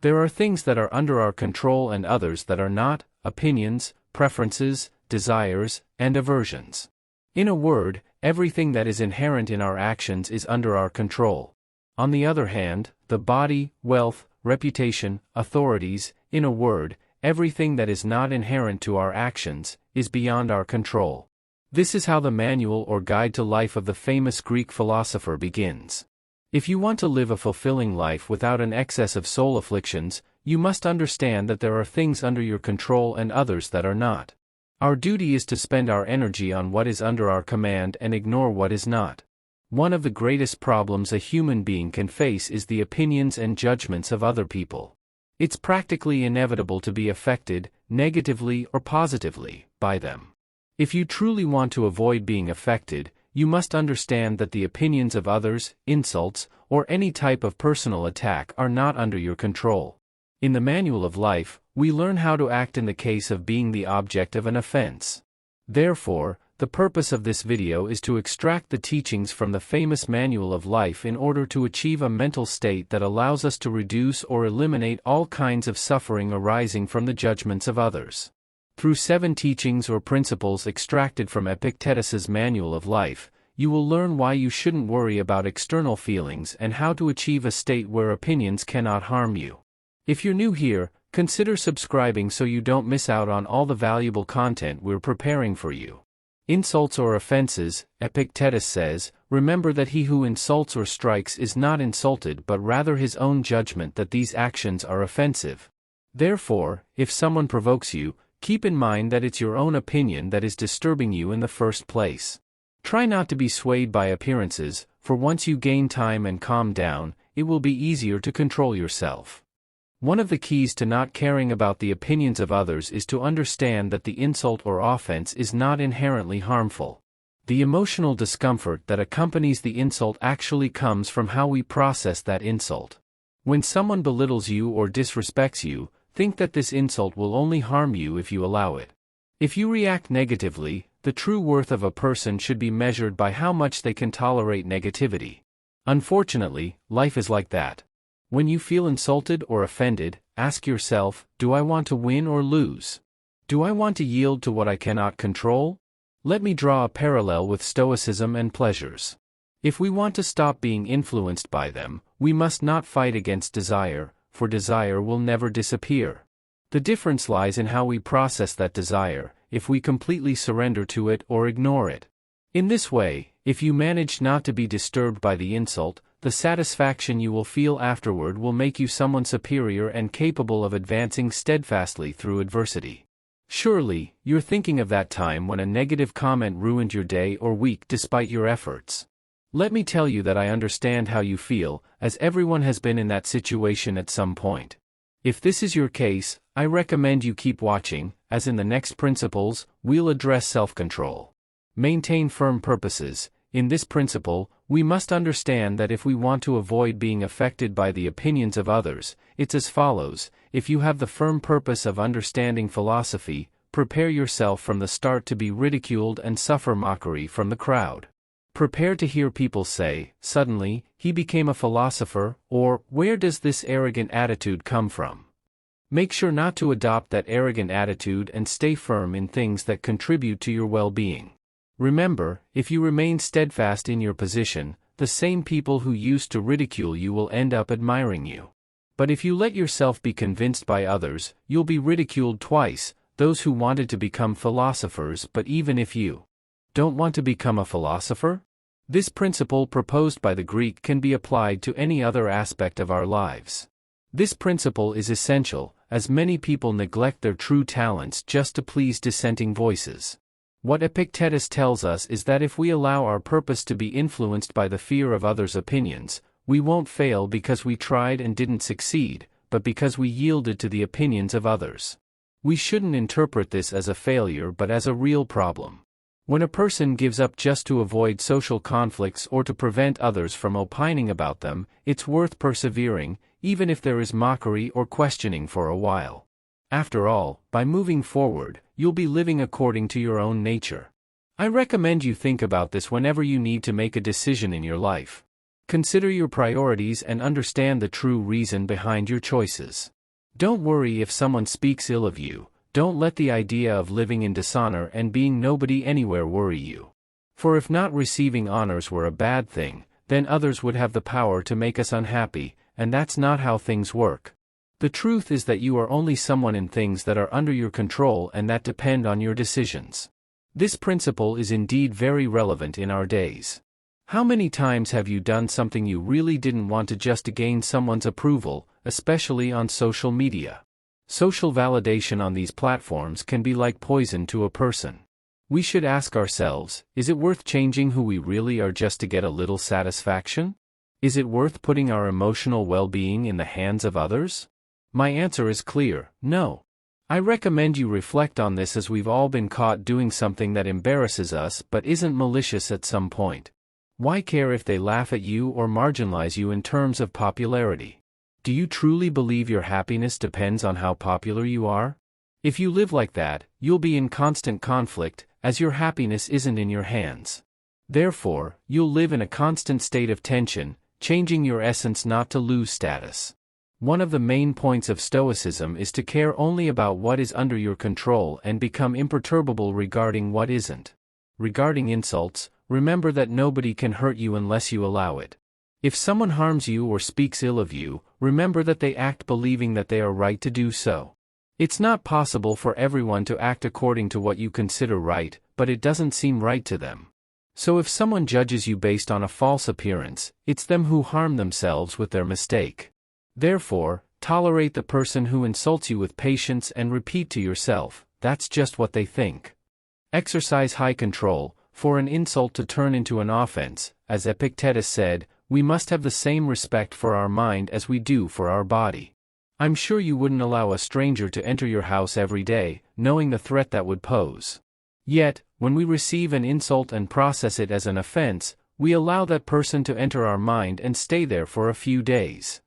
There are things that are under our control and others that are not: opinions, preferences, desires, and aversions. In a word, everything that is inherent in our actions is under our control. On the other hand, the body, wealth, reputation, authorities, in a word, everything that is not inherent to our actions, is beyond our control. This is how the manual or guide to life of the famous Greek philosopher begins. If you want to live a fulfilling life without an excess of soul afflictions, you must understand that there are things under your control and others that are not. Our duty is to spend our energy on what is under our command and ignore what is not. One of the greatest problems a human being can face is the opinions and judgments of other people. It's practically inevitable to be affected, negatively or positively, by them. If you truly want to avoid being affected, you must understand that the opinions of others, insults, or any type of personal attack are not under your control. In the Manual of Life, we learn how to act in the case of being the object of an offense. Therefore, the purpose of this video is to extract the teachings from the famous Manual of Life in order to achieve a mental state that allows us to reduce or eliminate all kinds of suffering arising from the judgments of others. Through 7 teachings or principles extracted from Epictetus's Manual of Life, you will learn why you shouldn't worry about external feelings and how to achieve a state where opinions cannot harm you. If you're new here, consider subscribing so you don't miss out on all the valuable content we're preparing for you. Insults or offenses, Epictetus says, remember that he who insults or strikes is not insulted but rather his own judgment that these actions are offensive. Therefore, if someone provokes you, keep in mind that it's your own opinion that is disturbing you in the first place. Try not to be swayed by appearances, for once you gain time and calm down, it will be easier to control yourself. One of the keys to not caring about the opinions of others is to understand that the insult or offense is not inherently harmful. The emotional discomfort that accompanies the insult actually comes from how we process that insult. When someone belittles you or disrespects you, think that this insult will only harm you if you allow it. If you react negatively, the true worth of a person should be measured by how much they can tolerate negativity. Unfortunately, life is like that. When you feel insulted or offended, ask yourself, do I want to win or lose? Do I want to yield to what I cannot control? Let me draw a parallel with Stoicism and pleasures. If we want to stop being influenced by them, we must not fight against desire, for desire will never disappear. The difference lies in how we process that desire, if we completely surrender to it or ignore it. In this way, if you manage not to be disturbed by the insult, the satisfaction you will feel afterward will make you someone superior and capable of advancing steadfastly through adversity. Surely, you're thinking of that time when a negative comment ruined your day or week despite your efforts. Let me tell you that I understand how you feel, as everyone has been in that situation at some point. If this is your case, I recommend you keep watching, as in the next principles, we'll address self-control. Maintain firm purposes. In this principle, we must understand that if we want to avoid being affected by the opinions of others, it's as follows: if you have the firm purpose of understanding philosophy, prepare yourself from the start to be ridiculed and suffer mockery from the crowd. Prepare to hear people say, suddenly, he became a philosopher, or, where does this arrogant attitude come from? Make sure not to adopt that arrogant attitude and stay firm in things that contribute to your well-being. Remember, if you remain steadfast in your position, the same people who used to ridicule you will end up admiring you. But if you let yourself be convinced by others, you'll be ridiculed twice, those who wanted to become philosophers. But even if you don't want to become a philosopher, this principle proposed by the Greek can be applied to any other aspect of our lives. This principle is essential, as many people neglect their true talents just to please dissenting voices. What Epictetus tells us is that if we allow our purpose to be influenced by the fear of others' opinions, we won't fail because we tried and didn't succeed, but because we yielded to the opinions of others. We shouldn't interpret this as a failure but as a real problem. When a person gives up just to avoid social conflicts or to prevent others from opining about them, it's worth persevering, even if there is mockery or questioning for a while. After all, by moving forward, you'll be living according to your own nature. I recommend you think about this whenever you need to make a decision in your life. Consider your priorities and understand the true reason behind your choices. Don't worry if someone speaks ill of you. Don't let the idea of living in dishonor and being nobody anywhere worry you. For if not receiving honors were a bad thing, then others would have the power to make us unhappy, and that's not how things work. The truth is that you are only someone in things that are under your control and that depend on your decisions. This principle is indeed very relevant in our days. How many times have you done something you really didn't want to just to gain someone's approval, especially on social media? Social validation on these platforms can be like poison to a person. We should ask ourselves, is it worth changing who we really are just to get a little satisfaction? Is it worth putting our emotional well-being in the hands of others? My answer is clear, no. I recommend you reflect on this, as we've all been caught doing something that embarrasses us but isn't malicious at some point. Why care if they laugh at you or marginalize you in terms of popularity? Do you truly believe your happiness depends on how popular you are? If you live like that, you'll be in constant conflict, as your happiness isn't in your hands. Therefore, you'll live in a constant state of tension, changing your essence not to lose status. One of the main points of Stoicism is to care only about what is under your control and become imperturbable regarding what isn't. Regarding insults, remember that nobody can hurt you unless you allow it. If someone harms you or speaks ill of you, remember that they act believing that they are right to do so. It's not possible for everyone to act according to what you consider right, but it doesn't seem right to them. So if someone judges you based on a false appearance, it's them who harm themselves with their mistake. Therefore, tolerate the person who insults you with patience and repeat to yourself, that's just what they think. Exercise high control. For an insult to turn into an offense, as Epictetus said, we must have the same respect for our mind as we do for our body. I'm sure you wouldn't allow a stranger to enter your house every day, knowing the threat that would pose. Yet, when we receive an insult and process it as an offense, we allow that person to enter our mind and stay there for a few days.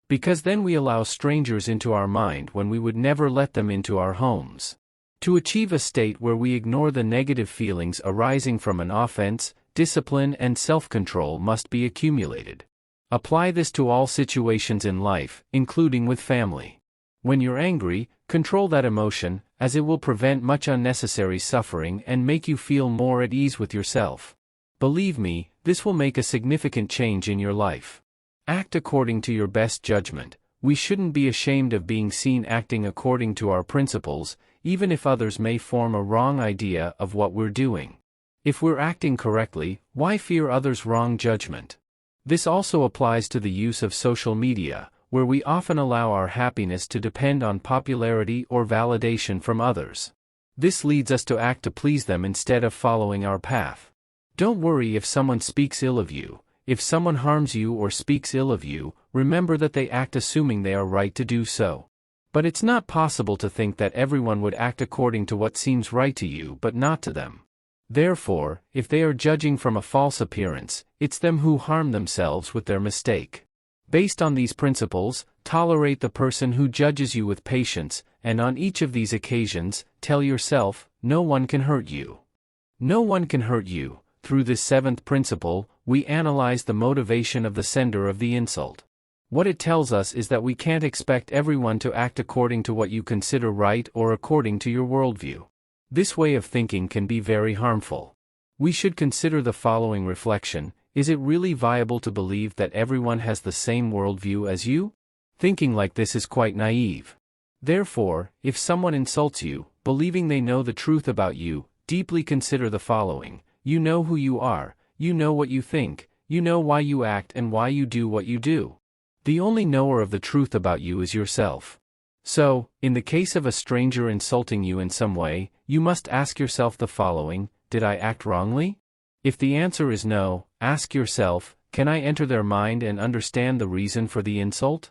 Because then we allow strangers into our mind when we would never let them into our homes. To achieve a state where we ignore the negative feelings arising from an offense, discipline and self-control must be accumulated. Apply this to all situations in life, including with family. When you're angry, control that emotion, as it will prevent much unnecessary suffering and make you feel more at ease with yourself. Believe me, this will make a significant change in your life. Act according to your best judgment. We shouldn't be ashamed of being seen acting according to our principles, even if others may form a wrong idea of what we're doing. If we're acting correctly, why fear others' wrong judgment? This also applies to the use of social media, where we often allow our happiness to depend on popularity or validation from others. This leads us to act to please them instead of following our path. Don't worry if someone speaks ill of you. If someone harms you or speaks ill of you, remember that they act assuming they are right to do so. But it's not possible to think that everyone would act according to what seems right to you but not to them. Therefore, if they are judging from a false appearance, it's them who harm themselves with their mistake. Based on these principles, tolerate the person who judges you with patience, and on each of these occasions, tell yourself, no one can hurt you. No one can hurt you. Through this seventh principle, we analyze the motivation of the sender of the insult. What it tells us is that we can't expect everyone to act according to what you consider right or according to your worldview. This way of thinking can be very harmful. We should consider the following reflection: is it really viable to believe that everyone has the same worldview as you? Thinking like this is quite naive. Therefore, if someone insults you, believing they know the truth about you, deeply consider the following: you know who you are, you know what you think, you know why you act and why you do what you do. The only knower of the truth about you is yourself. So, in the case of a stranger insulting you in some way, you must ask yourself the following: did I act wrongly? If the answer is no, ask yourself, can I enter their mind and understand the reason for the insult?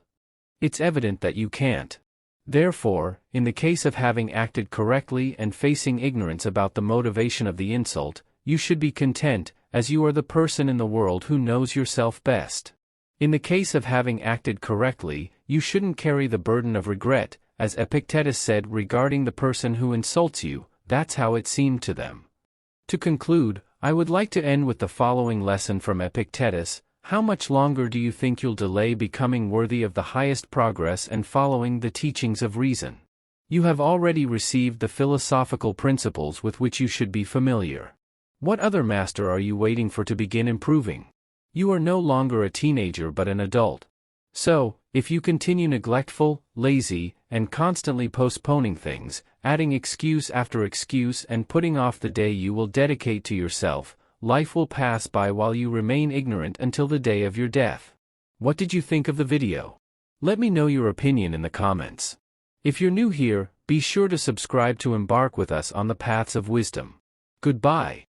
It's evident that you can't. Therefore, in the case of having acted correctly and facing ignorance about the motivation of the insult, you should be content, as you are the person in the world who knows yourself best. In the case of having acted correctly, you shouldn't carry the burden of regret, as Epictetus said regarding the person who insults you, that's how it seemed to them. To conclude, I would like to end with the following lesson from Epictetus: How much longer do you think you'll delay becoming worthy of the highest progress and following the teachings of reason? You have already received the philosophical principles with which you should be familiar. What other master are you waiting for to begin improving? You are no longer a teenager but an adult. So, if you continue neglectful, lazy, and constantly postponing things, adding excuse after excuse and putting off the day you will dedicate to yourself, life will pass by while you remain ignorant until the day of your death. What did you think of the video? Let me know your opinion in the comments. If you're new here, be sure to subscribe to embark with us on the paths of wisdom. Goodbye.